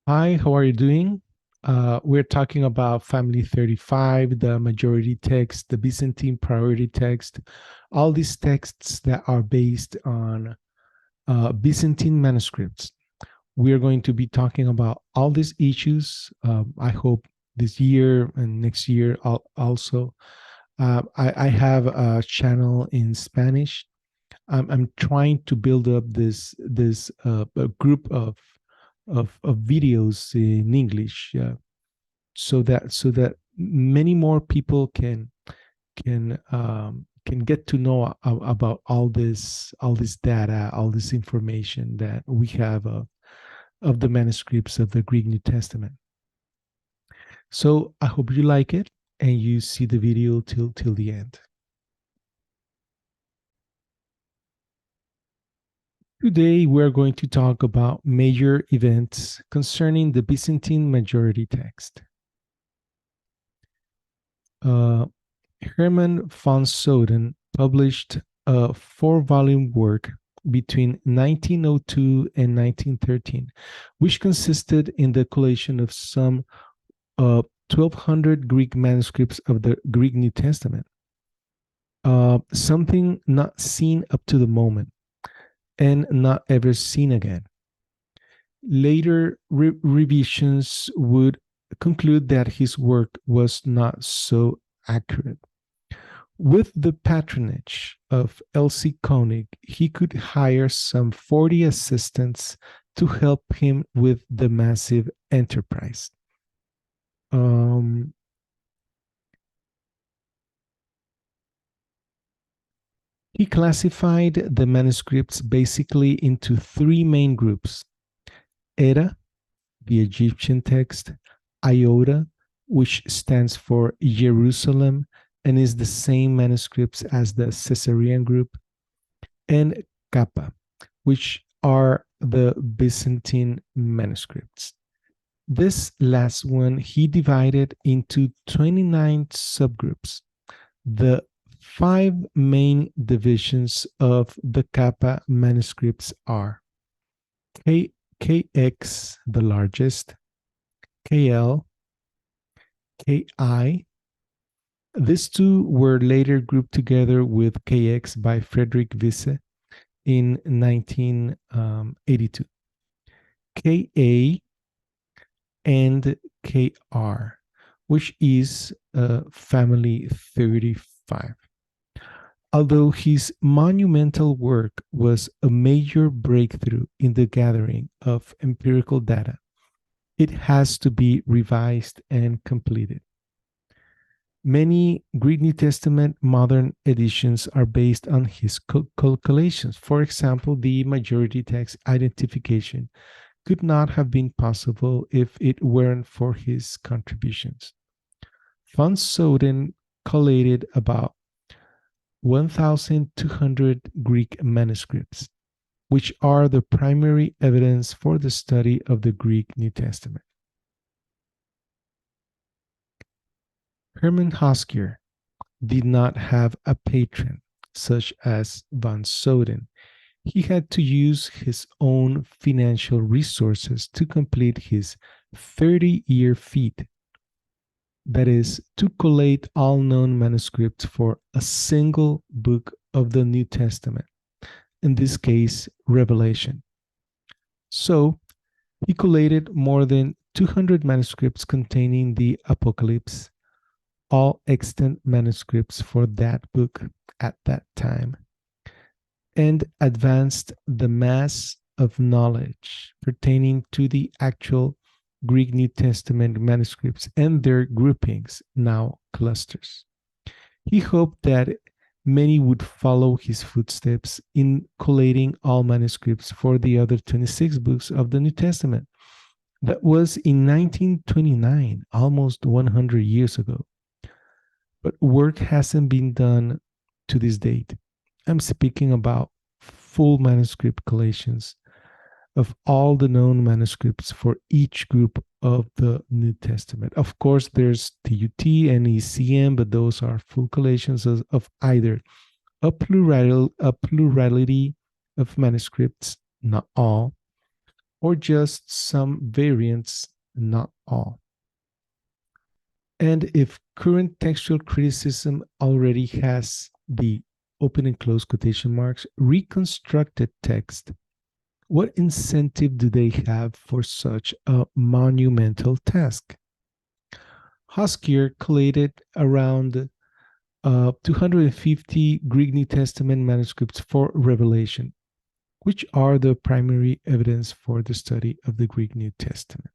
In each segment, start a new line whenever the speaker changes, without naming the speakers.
Hi, how are you doing? We're talking about Family 35, the majority text, the Byzantine priority text, all these texts that are based on Byzantine manuscripts. We're going to be talking about all these issues. I hope this year and next year also. I have a channel in Spanish. I'm trying to build up this a group of videos in English, so that many more people can get to know about all this data, all this information that we have of the manuscripts of the Greek New Testament. So I hope you like it and you see the video till the end. Today, we're going to talk about major events concerning the Byzantine majority text. Uh, Hermann von Soden published a 4-volume work between 1902 and 1913, which consisted in the collation of some 1,200 Greek manuscripts of the Greek New Testament, something not seen up to the moment and not ever seen again. Later revisions would conclude that his work was not so accurate. With the patronage of Elsie Koenig, he could hire some 40 assistants to help him with the massive enterprise. He classified the manuscripts basically into 3 main groups: Era, the Egyptian text; Iota, which stands for Jerusalem and is the same manuscripts as the Caesarean group; and Kappa, which are the Byzantine manuscripts. This last one he divided into 29 subgroups. The 5 main divisions of the Kappa manuscripts are KX, the largest; KL; KI. These two were later grouped together with KX by Frederick Wisse in 1982. KA and KR, which is family 35. Although his monumental work was a major breakthrough in the gathering of empirical data, it has to be revised and completed. Many Greek New Testament modern editions are based on his calculations. For example, the majority text identification could not have been possible if it weren't for his contributions. Von Soden collated about 1,200 Greek manuscripts, which are the primary evidence for the study of the Greek New Testament. Hermann Hoskier did not have a patron such as Von Soden. He had to use his own financial resources to complete his 30-year feat. That is, to collate all known manuscripts for a single book of the New Testament, in this case, Revelation. So, he collated more than 200 manuscripts containing the Apocalypse, all extant manuscripts for that book at that time, and advanced the mass of knowledge pertaining to the actual Greek New Testament manuscripts and their groupings, now clusters. He hoped that many would follow his footsteps in collating all manuscripts for the other 26 books of the New Testament. That was in 1929, almost 100 years ago. But work hasn't been done to this date. I'm speaking about full manuscript collations of all the known manuscripts for each group of the New Testament. Of course, there's TUT and ECM, but those are full collations of either a plurality of manuscripts, not all, or just some variants, not all. And if current textual criticism already has the open and close quotation marks reconstructed text, what incentive do they have for such a monumental task? Hoskier collated around 250 Greek New Testament manuscripts for Revelation, which are the primary evidence for the study of the Greek New Testament.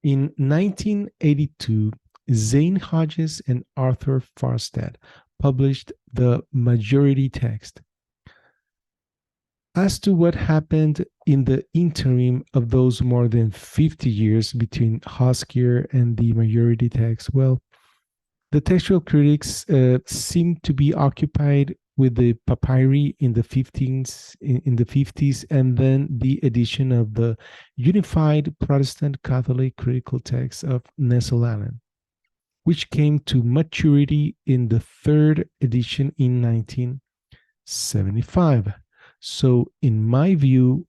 In 1982, Zane Hodges and Arthur Farstad published the majority text. As to what happened in the interim of those more than 50 years between Hoskier and the majority text, well, the textual critics seem to be occupied with the papyri in the 50s, and then the edition of the Unified Protestant Catholic Critical Text of Nestle-Aland, which came to maturity in the third edition in 1975. So, in my view,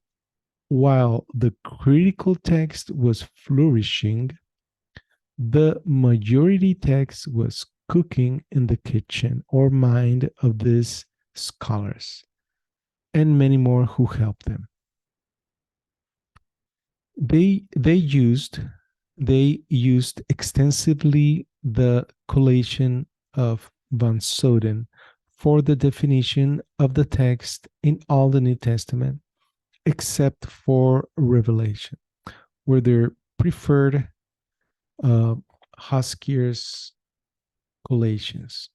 while the critical text was flourishing, the majority text was cooking in the kitchen or mind of these scholars and many more who helped them. They used extensively the collation of Von Soden for the definition of the text in all the New Testament, except for Revelation, where their preferred Hoskier's Collations.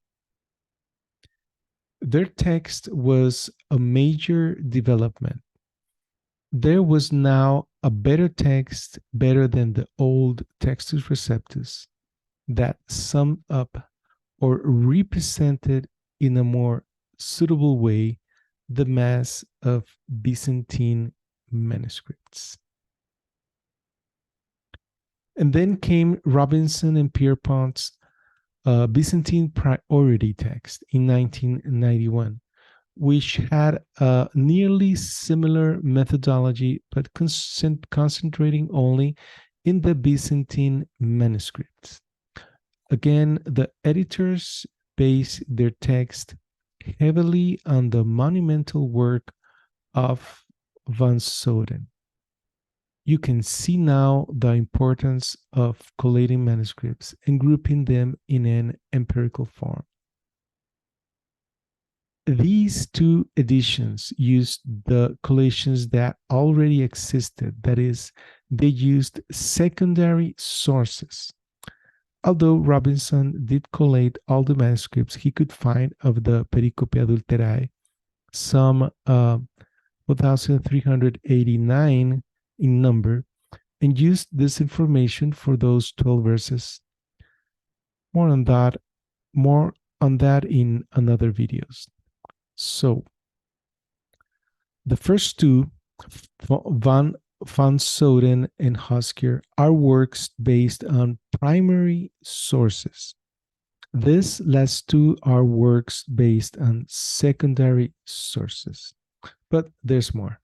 Their text was a major development. There was now a better text, better than the old Textus Receptus, that summed up or represented in a more suitable way the mass of Byzantine manuscripts. And then came Robinson and Pierpont's Byzantine priority text in 1991, which had a nearly similar methodology, but concentrating only in the Byzantine manuscripts. Again, the editors based their text heavily on the monumental work of Von Soden. You can see now the importance of collating manuscripts and grouping them in an empirical form. These two editions used the collations that already existed, that is, they used secondary sources. Although Robinson did collate all the manuscripts he could find of the Pericope Adulterae, some 1,389 in number, and used this information for those 12 verses. More on that in another videos. So, the first two, Von Soden and Hoskier, are works based on primary sources. These last two are works based on secondary sources. But there's more.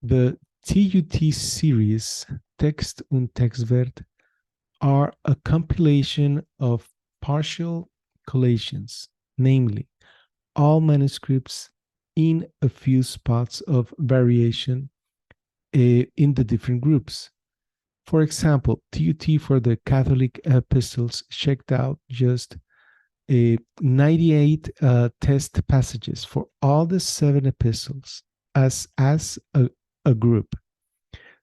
The Tut series, Text und Textwert, are a compilation of partial collations, namely all manuscripts in a few spots of variation in the different groups. For example, TUT for the Catholic epistles checked out just 98 test passages for all the 7 epistles as a group.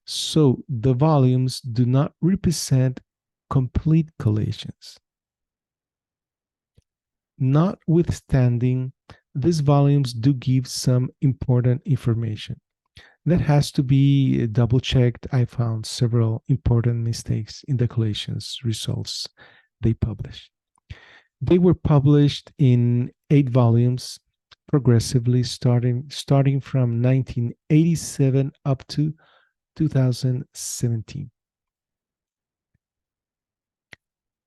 So the volumes do not represent complete collations. Notwithstanding, these volumes do give some important information. That has to be double checked. I found several important mistakes in the collations results they published. They were published in 8 volumes progressively starting from 1987 up to 2017.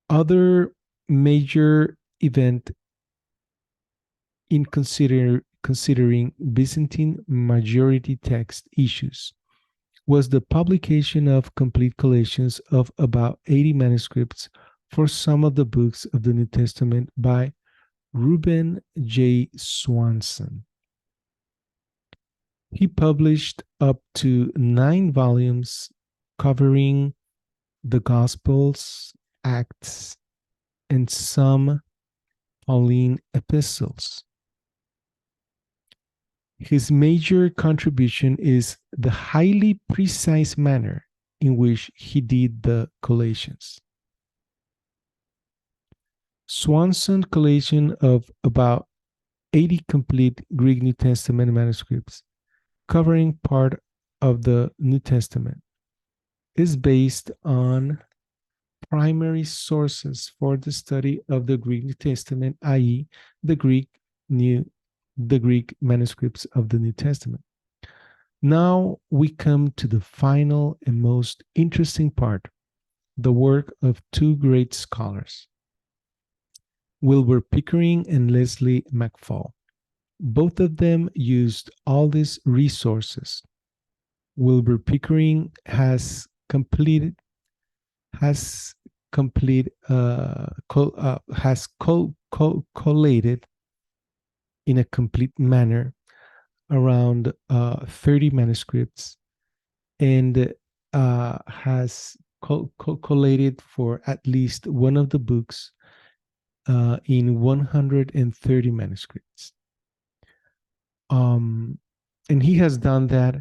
Other major event in considering Byzantine majority text issues was the publication of complete collations of about 80 manuscripts for some of the books of the New Testament by Ruben J Swanson. He published up to 9 volumes covering the Gospels, Acts, and some Pauline epistles. His major contribution is the highly precise manner in which he did the collations. Swanson collation of about 80 complete Greek New Testament manuscripts covering part of the New Testament is based on primary sources for the study of the Greek New Testament, i.e., the Greek manuscripts of the New Testament. Now we come to the final and most interesting part, the work of two great scholars, Wilbur Pickering and Leslie Maxwell. Both of them used all these resources. Wilbur Pickering has collated in a complete manner around 30 manuscripts and has collated for at least one of the books in 130 manuscripts. And he has done that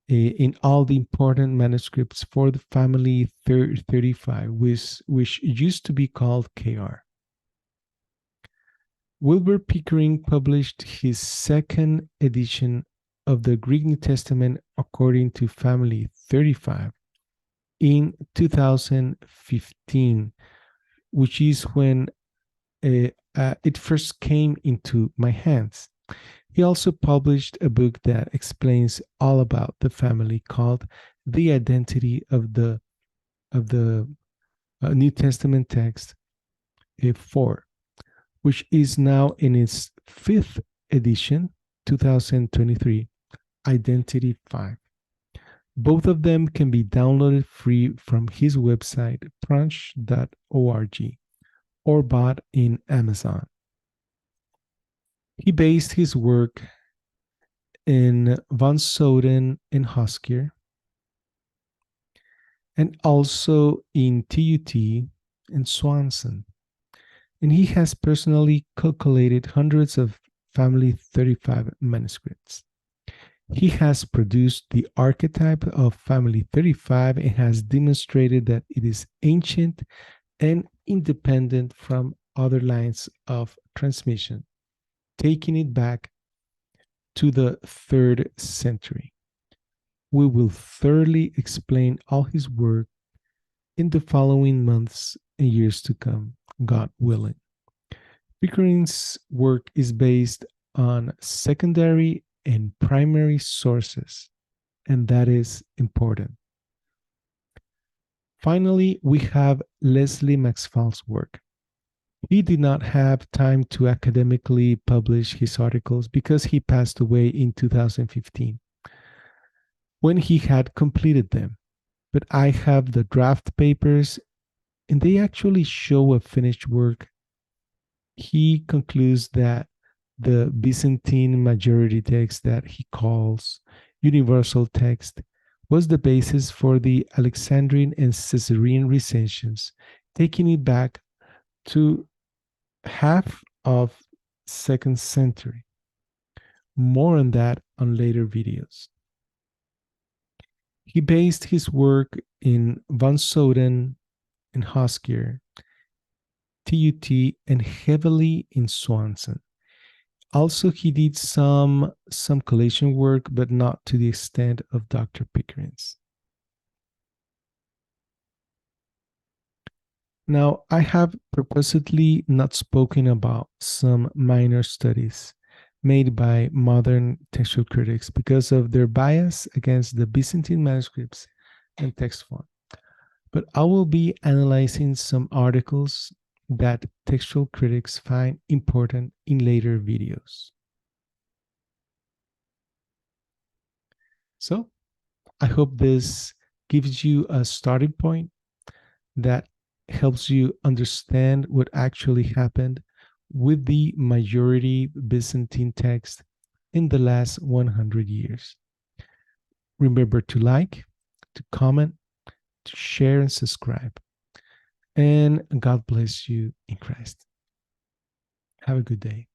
in all the important manuscripts for the family 35, which used to be called KR. Wilbur Pickering published his second edition of the Greek New Testament according to family 35 in 2015, which is when it first came into my hands. He also published a book that explains all about the family called The Identity of the New Testament Text 4, which is now in its 5th edition, 2023, Identity 5. Both of them can be downloaded free from his website, prunch.org, or bought in Amazon. He based his work in Von Soden and Hoskier, and also in Tut and Swanson. And he has personally collated hundreds of family 35 manuscripts. He has produced the archetype of family 35 and has demonstrated that it is ancient and independent from other lines of transmission, taking it back to the 3rd century. We will thoroughly explain all his work in the following months and years to come, God willing. Pickering's work is based on secondary and primary sources, and that is important. Finally, we have Leslie Maxwell's work. He did not have time to academically publish his articles because he passed away in 2015 when he had completed them. But I have the draft papers and they actually show a finished work. He concludes that the Byzantine majority text that he calls universal text was the basis for the Alexandrian and Caesarean recensions, taking it back to half of 2nd century. More on that on later videos. He based his work in Von Soden and Hoskier, Tut, and heavily in Swanson. Also, he did some collation work, but not to the extent of Dr. Pickering's. Now, I have purposely not spoken about some minor studies made by modern textual critics because of their bias against the Byzantine manuscripts and text form. But I will be analyzing some articles that textual critics find important in later videos. So I hope this gives you a starting point that helps you understand what actually happened with the majority Byzantine text in the last 100 years. Remember to like, to comment, to share, and subscribe. And God bless you in Christ. Have a good day.